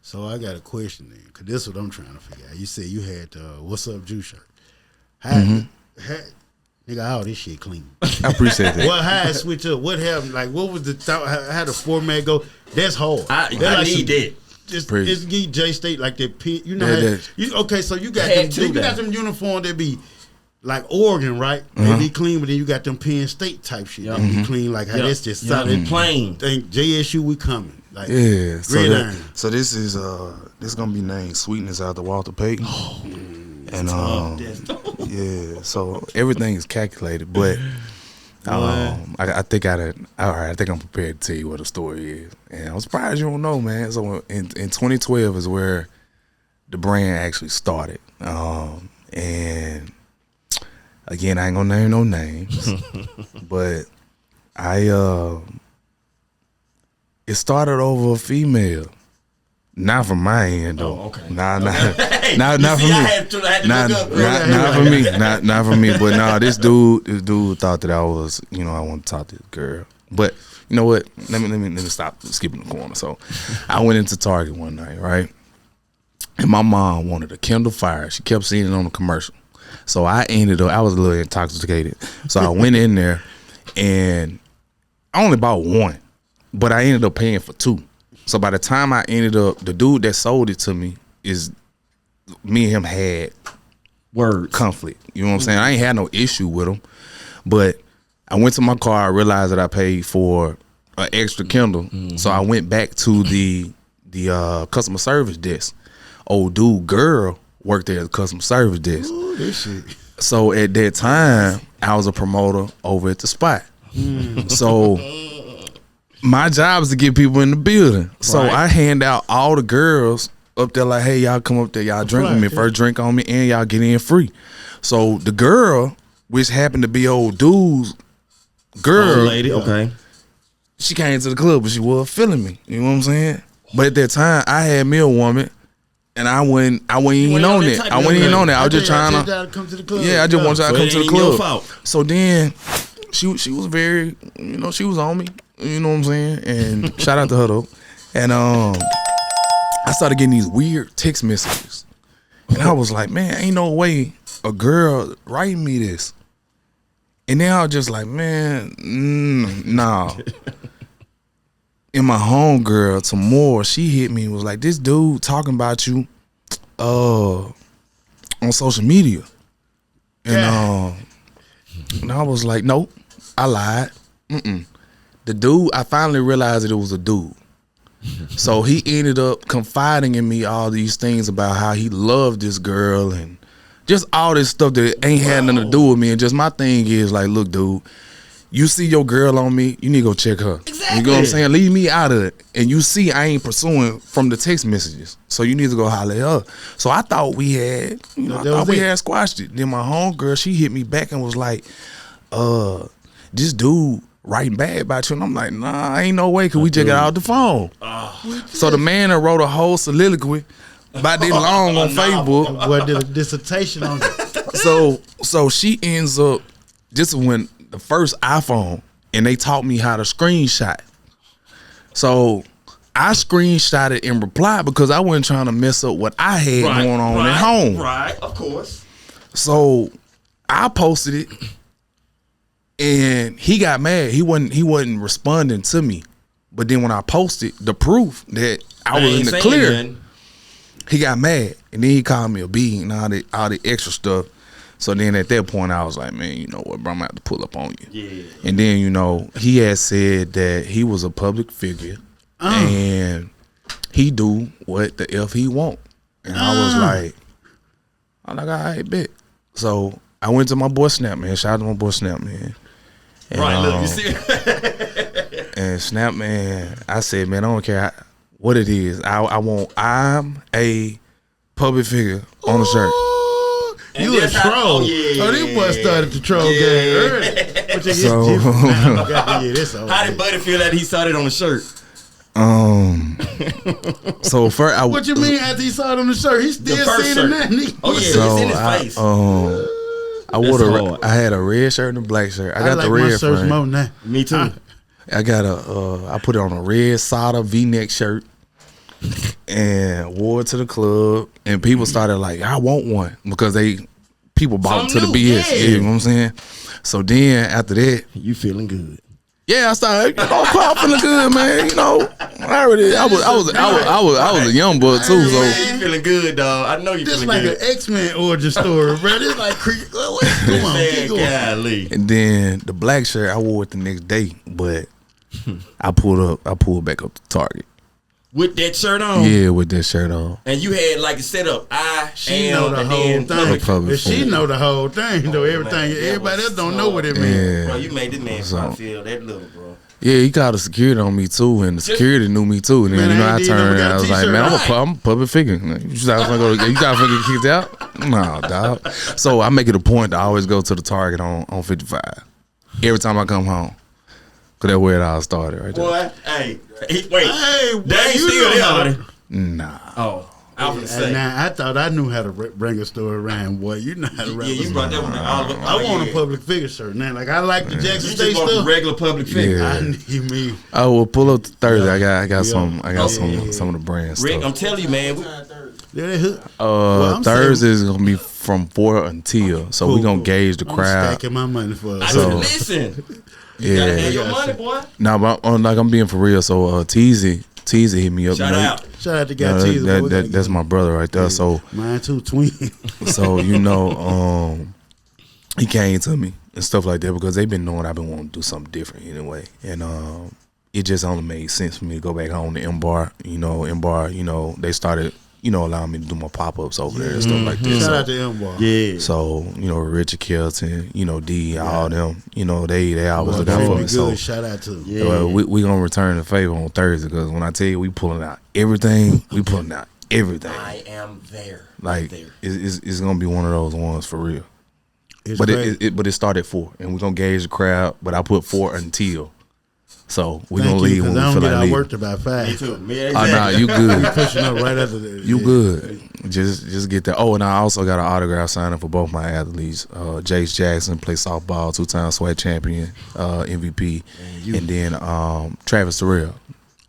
So I got a question then, because this is what I'm trying to figure out. You said you had What's Up Juice shirt. Nigga, all this shit clean. I appreciate that. Well, how it switch up? What happened? Like, what was the thought? How the format go? That's hard. I need that. Just get J State like that pit. You know okay, so you got them uniforms that be like Oregon, right? They be clean, but then you got them Penn State type shit. They be clean like how that's just solid. Plain. Think JSU we coming. Like so this is this gonna be named Sweetness after Walter Payton. And yeah, so everything is calculated, but I think I think I'm prepared to tell you what the story is, and I'm surprised you don't know, man. So in 2012 is where the brand actually started, and again, I ain't gonna name no names, but it started over a female. Not from my end though. Oh, okay. Not for me. Not for me. But nah, this dude thought that I was, you know, I want to talk to this girl. But you know what? Let me stop skipping the corner. So I went into Target one night, right? And my mom wanted a Kindle Fire. She kept seeing it on the commercial. So I was a little intoxicated. So I went in there and I only bought one, but I ended up paying for two. So by the time I ended up, the dude that sold it to me is, me and him had conflict. You know what I'm saying? I ain't had no issue with him, but I went to my car. I realized that I paid for an extra Kindle, so I went back to the customer service desk. Old dude, girl worked there at the customer service desk. Ooh, this shit. So at that time, I was a promoter over at the spot. So. My job is to get people in the building. So I hand out all the girls up there like, hey, y'all come up there, y'all drink with me, first drink on me, and y'all get in free. So the girl, which happened to be old dude's girl, lady, okay, she came to the club, but she was feeling me. You know what I'm saying? But at that time, I had me a woman, and I wasn't even on that. I wasn't even on that. I was just trying to come to the club. Yeah, I just wanted y'all to come to the club. So then she was very, you know, she was on me. You know what I'm saying? And shout out to her though. And I started getting these weird text messages. And I was like, man, ain't no way a girl writing me this. And then I was just like, man, nah. And my homegirl, Tamora, she hit me and was like, this dude talking about you on social media. And and I was like, nope, I lied. The dude, I finally realized that it was a dude. So he ended up confiding in me all these things about how he loved this girl and just all this stuff that ain't had nothing to do with me. And just my thing is like, look, dude, you see your girl on me, you need to go check her. Exactly. You know what I'm saying? Leave me out of it. And you see I ain't pursuing from the text messages. So you need to go holler at her. So I thought we had, had squashed it. Then my homegirl, she hit me back and was like, this dude writing bad about you. And I'm like, nah, ain't no way, cause we just got off the phone. So the man that wrote a whole soliloquy about this long on Facebook. Boy did a dissertation on it. So she ends up, this is when the first iPhone, and they taught me how to screenshot. So I screenshotted and replied because I wasn't trying to mess up what I had going on at home. Right, of course. So I posted it. And he got mad. He wasn't responding to me. But then when I posted the proof that I was in the clear, nothing. He got mad. And then he called me a B and all the extra stuff. So then at that point I was like, man, you know what, bro, I'm gonna have to pull up on you. Yeah. And then, you know, he had said that he was a public figure and he do what the F he want. And I was like, all right, bet. So I went to my boy Snap, man. Shout out to my boy Snap, man. And, right, look, you see. And Snap, man, I said, man, I don't care what it is. I'm a public figure on the shirt. You a troll. Oh, these boys started the troll game early. How did Buddy feel that he saw it on the shirt? So first, what you mean after he saw it on the shirt? He still seen it now. Oh yeah, so it's in his face. I had a red shirt and a black shirt. I got like the red my shirts more now. Me too. I got I put it on a red Sada V-neck shirt and wore it to the club, and people started like, I want one, because people bought it to the BS. Yeah. You know what I'm saying? So then after that, you feeling good. Yeah, I started. I'm feeling good, man. You know, I was a young boy too. So you feeling good, dog? I know you feeling good. This like an X-Men origin story, bro. This like come on, and then the black shirt I wore it the next day, but I pulled back up to Target with that shirt on. Yeah, with that shirt on. And you had like a setup. She know the whole thing. She know the whole thing though. Everything. Everybody else don't know what it means. Yeah. Bro, you made this man feel that look, bro. Yeah, he called the security on me too, and the security knew me too. And then I turned and I was like, man, I'm a public figure. You gotta get kicked out? No, dog. So I make it a point to always go to the Target on 55 every time I come home. Cause that's where it all started right there. Boy, hey, wait, they ain't still there. Nah. Oh, I was gonna say. Now I thought I knew how to bring a story around, boy. You know how to rap. Yeah, you brought that one. I want a public figure shirt now. Like I like the Jackson State stuff. The regular public figure. I need me. Oh well, pull up to Thursday. I got some of the brand Rick, stuff. I'm telling you, man. Thursday is gonna be from 4 until. So we gonna gauge the crowd. I'm stacking my money for us. Listen. You gotta have your money, boy. Nah, but I'm being for real. So Teasy hit me up. Shout out to guy Teasy. That's my brother right there. Yeah. So mine too, twin. So he came to me and stuff like that because they've been knowing I've been wanting to do something different anyway, and it just only made sense for me to go back home to M-Bar. They started allowing me to do my pop-ups over there and stuff like that. Shout out to M-Bar. Yeah. So, Richard Kelton, D, all them, they always look out for me. So shout out to them. Yeah. We gonna return the favor on Thursday because when I tell you we pulling out everything, I am there. Like it's gonna be one of those ones for real. But it started 4, and we're gonna gauge the crowd. But I put 4 until. So we're gonna leave when we feel like leaving. I worked about 5. Me too. Oh, nah, you good. Pushing up right after that. You good. Just get that. Oh, and I also got an autograph signing for both my athletes. Jace Jackson, played softball, 2-time SWAC champion, MVP, and then Travis Terrell.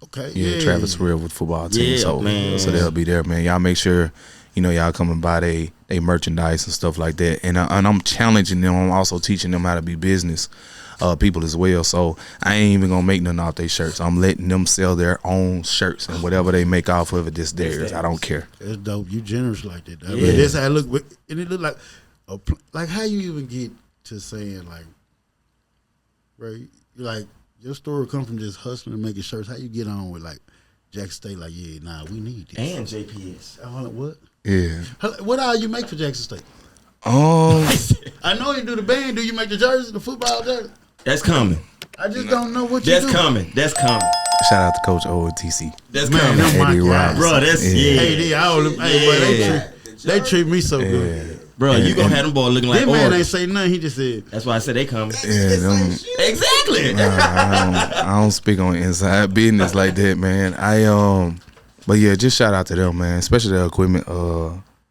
Okay. Yeah, Travis Terrell with the football team. Yeah, man. So they'll be there, man. Y'all make sure you know, y'all coming by they merchandise and stuff like that. And I'm challenging them. I'm also teaching them how to be business people as well. So I ain't even gonna make nothing off their shirts. I'm letting them sell their own shirts, and whatever they make off of it, this theirs. I don't care. That's dope. You generous like that. Yeah. But that's how it look. And it look like how you even get to saying like, right? Like your story come from just hustling and making shirts. How you get on with like Jackson State? Like, yeah, nah, we need this. And JPS. What? Yeah. What all you make for Jackson State? I know you do the band. Do you make the jerseys, the football jersey? That's coming. I just don't know what you do. That's coming. Shout out to Coach OTC. That's coming. Eddie Ross. Bro, that's They treat me so good. Bro, you gonna have them boys looking like that man ain't say nothing. He just said. That's why I said they coming. Yeah, Exactly. I don't speak on inside business like that, man. But yeah, just shout out to them, man. Especially the equipment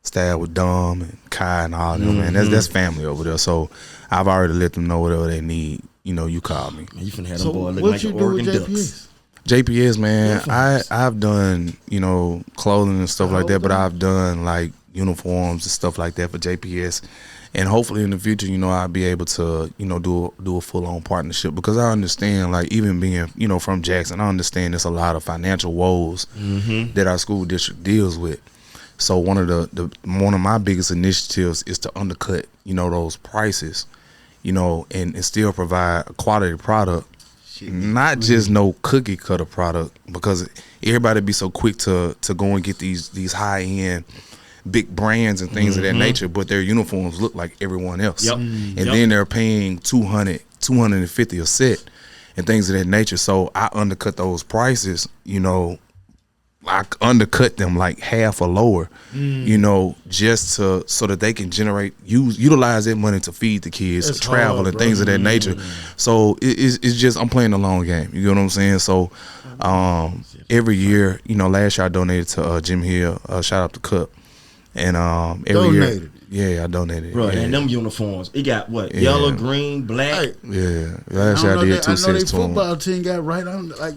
staff with Dubb and Kai and all them, man. That's family over there. So I've already let them know whatever they need. You know, you call me. Man, you finna have them boys looking like the Oregon Ducks. JPS, man, I've done, you know, clothing and stuff like that, but I've done like uniforms and stuff like that for JPS. And hopefully in the future, you know, I'll be able to, you know, do a full-on partnership, because I understand, like, even being, you know, from Jackson, I understand there's a lot of financial woes that our school district deals with. So one of my biggest initiatives is to undercut, you know, those prices, you know, and still provide a quality product. Not just no cookie cutter product, because everybody be so quick to go and get these high end big brands and things of that nature, but their uniforms look like everyone else. Then they're paying $200, $250 a set and things of that nature. So I undercut those prices, you know. I undercut them like half or lower, you know, just so that they can utilize that money to feed the kids, That's travel hard, and bro. things of that nature. So it's just, I'm playing the long game. You know what I'm saying? So every year, you know, last year I donated to Jim Hill. Shout out to Cup. And every year, yeah, I donated. Bro, yeah. and them uniforms, it got what? Yellow, green, black. Yeah, last year I did 2 I know sets they to 'em. football team got right on. Like,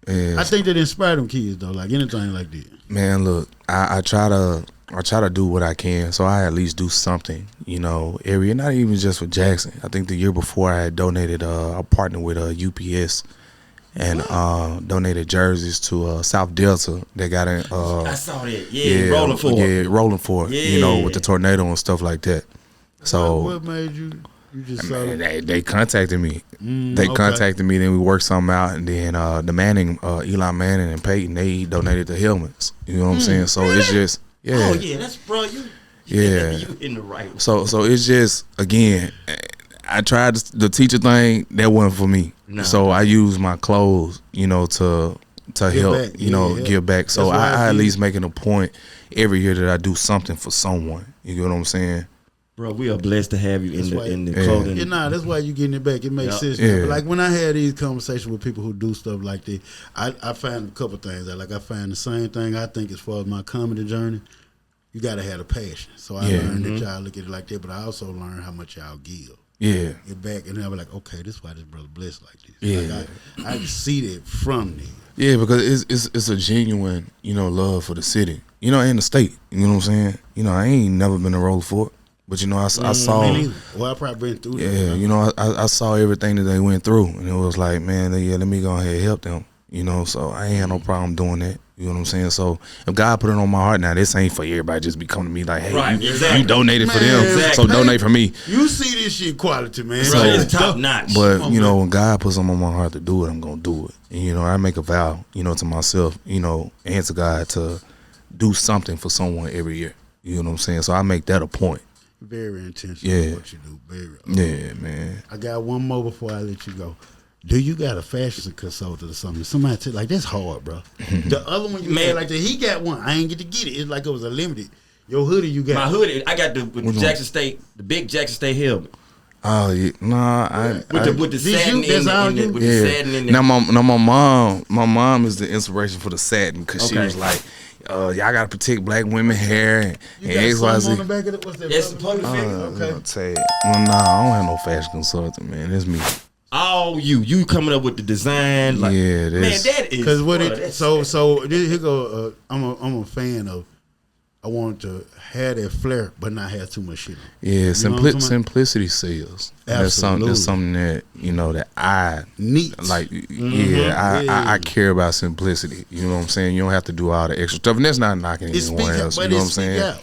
Yeah. I think that inspired them kids though. Like anything like that. Man, look, I try to do what I can, so I at least do something, you know, every year. Not even just for Jackson. I think the year before I had donated, I partnered with UPS and donated jerseys to South Delta. They got in. I saw that. Yeah, rolling for it. Yeah, rolling for it. You know, with the tornado and stuff like that. So what made you? You just saw it? They contacted me. They contacted me. Then we worked something out, and then the Manning, Eli Manning and Peyton, they donated the helmets. You know what I'm saying? So it's just Oh yeah, that's bro. You in the right. So it's just, again, I tried the teacher thing. That wasn't for me. So I use my clothes, you know, to help, back. you know, Yeah. give back. So That's why I I at did. least making a point every year that I do something for someone. You get what I'm saying? Bro, we are blessed to have you in the Yeah. clothing. Yeah, nah, that's why you getting it back. It makes sense. Yeah. But like when I had these conversations with people who do stuff like that, I find a couple things. I find the same thing. I think as far as my comedy journey, you got to have a passion. So I learned that y'all look at it like that, but I also learned how much y'all give. Yeah. Get back, and I was like, okay, this is why this brother blessed like this. Yeah. Like I can see that from them. Yeah, because it's a genuine, you know, love for the city, you know, and the state. You know what I'm saying? You know, I ain't never been a roller for it, but you know, I saw. Me neither. Well, I probably been through that. Yeah, you know, I saw everything that they went through, and it was like, man, let me go ahead and help them. You know, so I ain't had no problem doing that. You know what I'm saying? So if God put it on my heart, now this ain't for everybody just be coming to me like, hey, you donated for them, so donate for me. You see this shit quality, man. So it's top notch. But you know, when God puts something on my heart to do it, I'm gonna do it. And you know, I make a vow, you know, to myself, you know, and to God to do something for someone every year. You know what I'm saying? So I make that a point. Very intentional. Yeah. What you do, very. Yeah, man. I got one more before I let you go. Do you got a fashion consultant or something? Somebody tell like that's hard, bro. The other one you said like that, he got one. I ain't get to get it. It's like it was a limited. Your hoodie you got. My hoodie, I got the Jackson State, the big Jackson State helmet. Oh yeah, nah, With the satin the satin in there. Now my mom is the inspiration for the satin, because she was like, y'all gotta protect black women hair and XYZ. On the back of what's that? It's the public figure. Okay. Well, nah, I don't have no fashion consultant, man. It's me. Oh, you coming up with the design? Like, Yeah, man, that is Because what bro, it that's- so here go. I'm a fan of I wanted to have that flair, but not have too much shit on. Yeah, simplicity sells. Absolutely. That's something that that I neat. Like. I care about simplicity. You know what I'm saying? You don't have to do all the extra stuff, and that's not knocking anyone else. You know what I'm saying?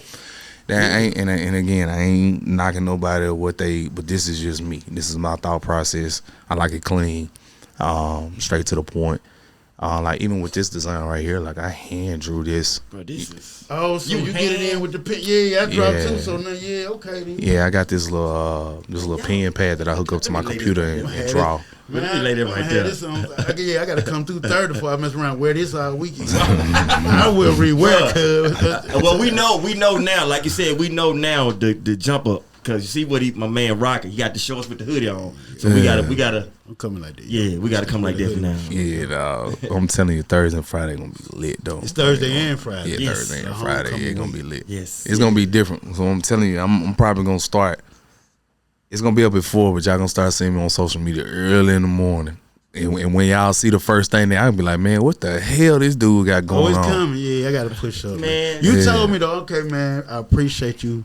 That ain't, and again, I ain't knocking nobody or what they, but this is just me. This is my thought process. I like it clean, straight to the point. Like even with this design right here, like I hand drew this. Bro, this is so you get it in with the pen. Yeah, I dropped too. So now, okay. Then. Yeah, I got this little pen pad that I hook up to my computer and draw. Man, I gotta come through 30 before I mess around. Wear this all weekend. I will rewear it. Well, we know now. Like you said, we know now the jump up. Cause you see what my man rocking. He got the shorts with the hoodie on. So we gotta. I'm coming like that. Yeah, we gotta come like that for now. Yeah, dog. I'm telling you, Thursday and Friday gonna be lit though. It's Thursday and Friday. Yeah, yes. Thursday and Friday. Yeah, it's gonna be lit. Yes, it's gonna be different. So I'm telling you, I'm probably gonna start. It's gonna be up at 4, but y'all gonna start seeing me on social media early in the morning. And when y'all see the first thing, I'll be like, man, what the hell this dude got going on? It's coming. Yeah, I gotta push up. Man. You told me though, okay, man, I appreciate you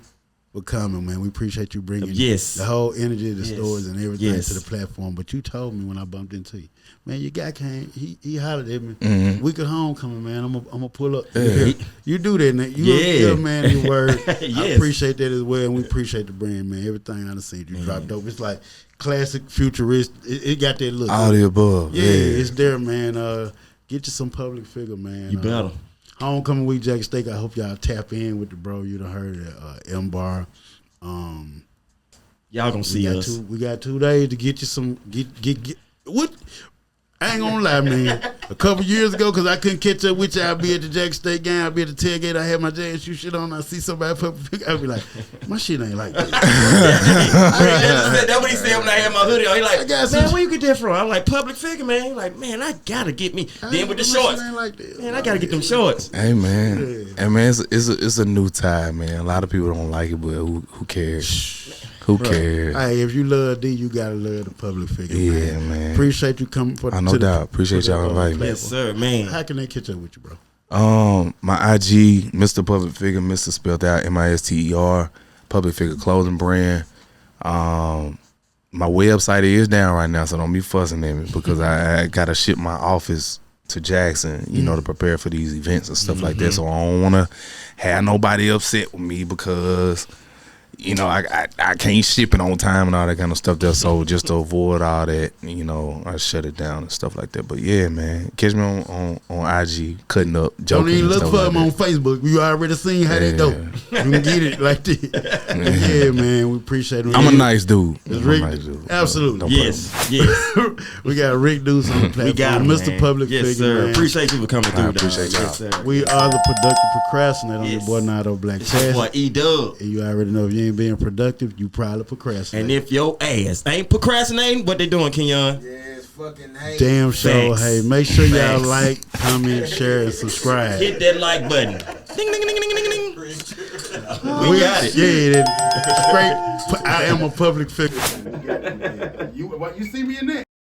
for coming, man. We appreciate you bringing the whole energy of the stores and everything to the platform. But you told me when I bumped into you, man, your guy came, he hollered at me. Mm-hmm. Week at homecoming, man. I'm gonna pull up. Yeah. You do that, man. You're a man of your word. Yes. I appreciate that as well, and we appreciate the brand, man. Everything I done seen you drop dope. It's like classic, futurist. It got that look. All the above. Yeah, it's there, man. Get you some public figure, man. You better. Homecoming week, Jack Steak. I hope y'all tap in with the bro. You done heard it, M-Bar. Y'all gonna see us. We got 2 days to get you some. Get what? I ain't gonna lie, man. A couple years ago, because I couldn't catch up with you, I'd be at the Jack State game, I'd be at the tailgate, I had my JSU shit on, I see somebody put a pic, I'd be like, my shit ain't like that. That's what he said when I had my hoodie on. He like, man, where you get that from? I'm like, public figure, man. He like, man, I gotta get me. Then with the shorts. Like that. Man, I gotta get them shorts. Hey, man. Hey, man, it's a new time, man. A lot of people don't like it, but who cares? Who cares? Hey, if you love D, you gotta love the public figure. Yeah, man. Appreciate you coming for. No doubt. Appreciate y'all inviting me. Yes, sir, man. How can they catch up with you, bro? My IG, Mr. Public Figure, Mr. spelled out MISTER, Public Figure Clothing Brand. My website is down right now, so don't be fussing at me because I gotta ship my office to Jackson, to prepare for these events and stuff like that. So I don't wanna have nobody upset with me because I can't ship it on time and all that kind of stuff there. So just to avoid all that, I shut it down and stuff like that. But yeah, man, catch me on IG, cutting up, joking. Don't even look for him on Facebook. You already seen how they do. You can get it like that. Yeah, man, we appreciate it. I'm a nice dude. Absolutely. No yes. We got Rick Deuce on the platform. We got him, Mr. Man. Public Yes, Figure. Sir. Man. Appreciate you for coming through. Appreciate y'all. Yes, sir. We are the productive procrastinator. I'm your boy Nardo, Blacktastic. Boy E-Dubb. And you already know if you ain't being productive, you probably procrastinate. And if your ass ain't procrastinating, what they doing, Kenyon? Yes, fucking hate. Damn show. Facts. Hey, make sure y'all like, comment, share, and subscribe. Hit that like button. Ding, ding, ding, ding, ding, ding. We got it. Yeah, straight. I am a public figure. You see me in that?